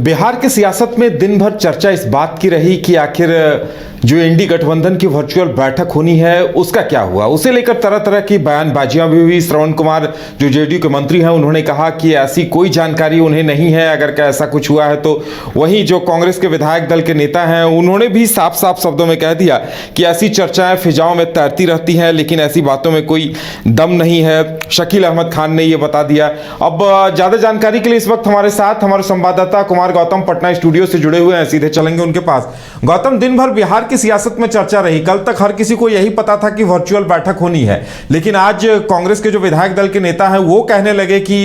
बिहार की सियासत में दिन भर चर्चा इस बात की रही कि आखिर जो इंडी गठबंधन की वर्चुअल बैठक होनी है उसका क्या हुआ। उसे लेकर तरह तरह की बयानबाजियां भी हुई। श्रवण कुमार जो जेडीयू के मंत्री हैं उन्होंने कहा कि ऐसी कोई जानकारी उन्हें नहीं है, अगर क्या ऐसा कुछ हुआ है तो। वहीं जो कांग्रेस के विधायक दल के नेता हैं उन्होंने भी साफ साफ शब्दों में कह दिया कि ऐसी चर्चाएं फिजाओं में तैरती रहती हैं, लेकिन ऐसी बातों में कोई दम नहीं है। शकील अहमद खान ने यह बता दिया। अब ज्यादा जानकारी के लिए इस वक्त हमारे साथ हमारे संवाददाता कुमार गौतम पटना स्टूडियो से जुड़े हुए हैं, सीधे चलेंगे उनके पास। गौतम, दिन भर बिहार की सियासत में चर्चा रही। कल तक हर किसी को यही पता था कि वर्चुअल बैठक होनी है, लेकिन आज कांग्रेस के जो विधायक दल के नेता हैं वो कहने लगे कि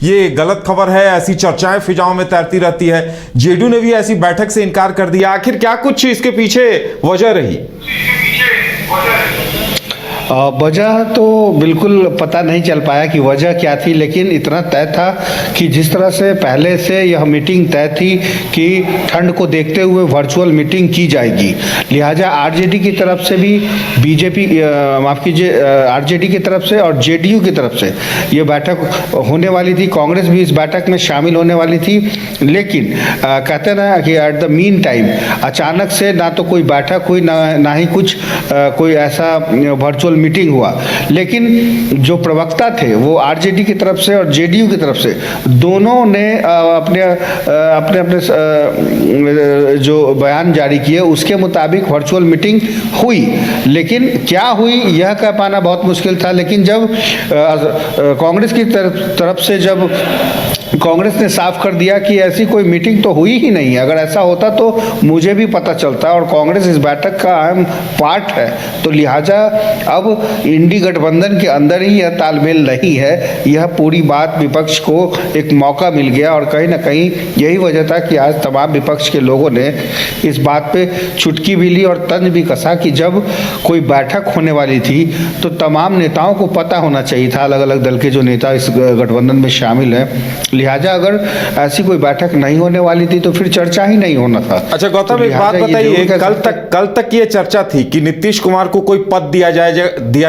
ये गलत खबर है, ऐसी चर्चाएं फिजाओं में तैरती रहती है। जेडीयू ने भी ऐसी बैठक से इनकार कर दिया। आखिर क्या कुछ इसके पीछे वजह रही? वजह तो बिल्कुल पता नहीं चल पाया कि वजह क्या थी, लेकिन इतना तय था कि जिस तरह से पहले से यह मीटिंग तय थी कि ठंड को देखते हुए वर्चुअल मीटिंग की जाएगी, लिहाजा आरजेडी की तरफ से भी बीजेपी माफ़ कीजिए आरजेडी की तरफ से और जेडीयू की तरफ से ये बैठक होने वाली थी। कांग्रेस भी इस बैठक में शामिल होने वाली थी, लेकिन कहते ना कि एट द मीन टाइम अचानक से ना तो कोई बैठक हुई ना ही कुछ कोई ऐसा वर्चुअल मीटिंग हुआ। लेकिन जो प्रवक्ता थे वो आरजेडी की तरफ से और जेडीयू की तरफ से दोनों ने अपने जो बयान जारी किए उसके मुताबिक वर्चुअल मीटिंग हुई, लेकिन क्या हुई यह कह पाना बहुत मुश्किल था। लेकिन जब कांग्रेस की तरफ से जब कांग्रेस ने साफ कर दिया कि ऐसी कोई मीटिंग तो हुई ही नहीं है, अगर ऐसा होता तो मुझे भी पता चलता और कांग्रेस इस बैठक का अहम पार्ट है, तो लिहाजा अब इंडी गठबंधन के अंदर ही यह तालमेल नहीं है। यह पूरी बात विपक्ष को एक मौका मिल गया और कहीं ना कहीं यही वजह था कि आज तमाम विपक्ष के लोगों ने इस बात पे चुटकी भी ली और तंज भी कसा कि जब कोई बैठक होने वाली थी तो तमाम नेताओं को पता होना चाहिए था, अलग अलग दल के जो नेता इस गठबंधन में शामिल हैं। लिहाजा अगर ऐसी कोई बैठक नहीं होने वाली थी तो फिर चर्चा ही नहीं होना था। अच्छा गौतम, तो एक बात बताइए, कल तक ये चर्चा थी कि नीतीश कुमार को कोई पद दिया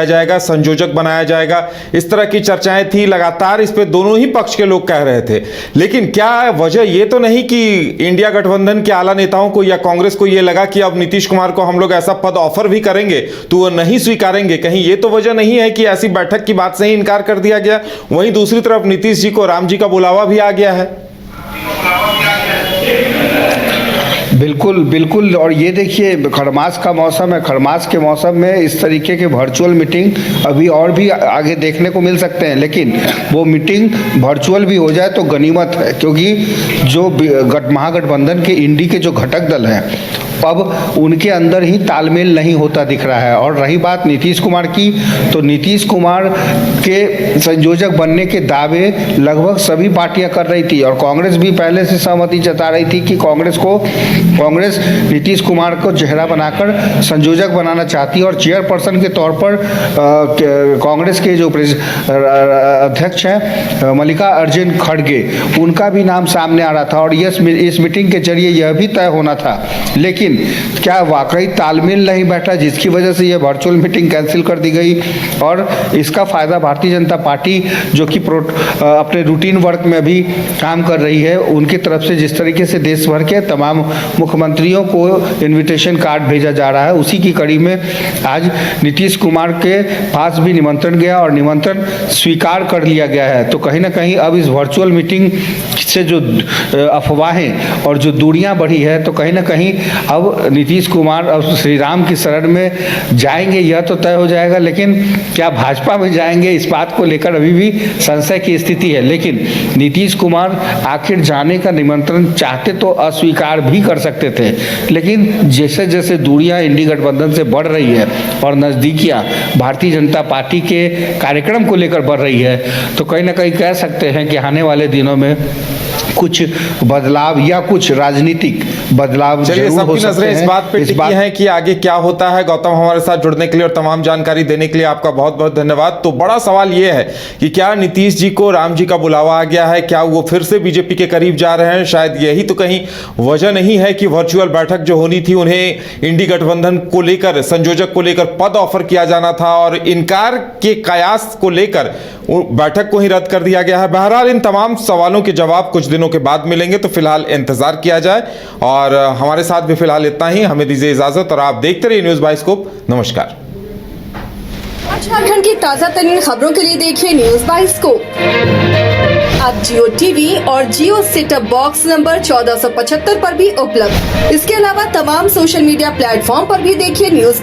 जाएगा, संयोजक बनाया जाएगा, इस तरह की चर्चाएं थी लगातार। इस पे दोनों ही पक्ष के लोग कह रहे थे, लेकिन क्या वजह ये तो नहीं कि इंडिया गठबंधन के आला नेताओं को या कांग्रेस को ये लगा कि अब नीतीश कुमार को हम लोग ऐसा पद ऑफर भी करेंगे तो वो नहीं स्वीकारेंगे? कहीं ये तो वजह नहीं है कि ऐसी बैठक की बात से ही इनकार कर दिया गया? वहीं दूसरी तरफ नीतीश जी को राम जी का बुलावा भी आ गया है। बिल्कुल बिल्कुल, और ये देखिए खरमास का मौसम है, खरमास के मौसम में इस तरीके के वर्चुअल मीटिंग अभी और भी आगे देखने को मिल सकते हैं, लेकिन वो मीटिंग वर्चुअल भी हो जाए तो गनीमत है, क्योंकि जो महागठबंधन के इंडी के जो घटक दल हैं अब उनके अंदर ही तालमेल नहीं होता दिख रहा है। और रही बात नीतीश कुमार की, तो नीतीश कुमार के संयोजक बनने के दावे लगभग सभी पार्टियां कर रही थी और कांग्रेस भी पहले से सहमति जता रही थी कि कांग्रेस नीतीश कुमार को चेहरा बनाकर संयोजक बनाना चाहती है और चेयरपर्सन के तौर पर कांग्रेस के जो अध्यक्ष हैं मल्लिकार्जुन खड़गे, उनका भी नाम सामने आ रहा था और इस मीटिंग के जरिए यह भी तय होना था। लेकिन क्या वाकई तालमेल नहीं बैठा जिसकी वजह से यह वर्चुअल मीटिंग कैंसिल कर दी गई? और इसका फायदा भारतीय जनता पार्टी जो कि अपने रूटीन वर्क में भी काम कर रही है उनकी तरफ से जिस तरीके से देश भर के तमाम मुख्यमंत्रियों को इनविटेशन कार्ड भेजा जा रहा है, उसी की कड़ी में आज नीतीश कुमार के पास भी निमंत्रण गया और निमंत्रण स्वीकार कर लिया गया है। तो कहीं ना कहीं अब इस वर्चुअल मीटिंग से जो अफवाहें और जो दूरियां बढ़ी है, तो कहीं ना कहीं अब नीतीश कुमार अब श्री राम की शरण में जाएंगे यह तो तय हो जाएगा, लेकिन क्या भाजपा में जाएंगे इस बात को लेकर अभी भी संशय की स्थिति है। लेकिन नीतीश कुमार आखिर जाने का निमंत्रण चाहते तो अस्वीकार भी कर सकते थे, लेकिन जैसे जैसे दूरियां इंडी गठबंधन से बढ़ रही है और नज़दीकियां भारतीय जनता पार्टी के कार्यक्रम को लेकर बढ़ रही है, तो कहीं ना कहीं कह सकते हैं कि आने वाले दिनों में कुछ बदलाव या कुछ राजनीतिक बदलाव जरूर हो सकते हैं। इस बात पे टिकी हैं कि आगे क्या होता है। गौतम, हमारे साथ जुड़ने के लिए और तमाम जानकारी देने के लिए आपका बहुत बहुत धन्यवाद। तो बड़ा सवाल ये है कि क्या नीतीश जी को राम जी का बुलावा आ गया है? क्या वो फिर से बीजेपी के करीब जा रहे हैं? शायद यही तो कहीं वजह नहीं है कि वर्चुअल बैठक जो होनी थी उन्हें इंडी गठबंधन को लेकर, संयोजक को लेकर पद ऑफर किया जाना था और इनकार के कयास को लेकर बैठक को ही रद्द कर दिया गया है। बहरहाल इन तमाम सवालों के जवाब कुछ दिनों के बाद मिलेंगे, तो फिलहाल इंतजार किया जाए। और हमारे साथ भी फिलहाल इतना ही, हमें दीजिए इजाजत और आप देखते रहिए न्यूज बाइस्कोप। नमस्कार। झारखंड की ताजा तरीन खबरों के लिए देखिए न्यूज बाइस्कोप। अब जियो टीवी और जियो सेटअप बॉक्स नंबर 1475 पर भी उपलब्ध। इसके अलावा तमाम सोशल मीडिया प्लेटफॉर्म पर भी देखिए न्यूज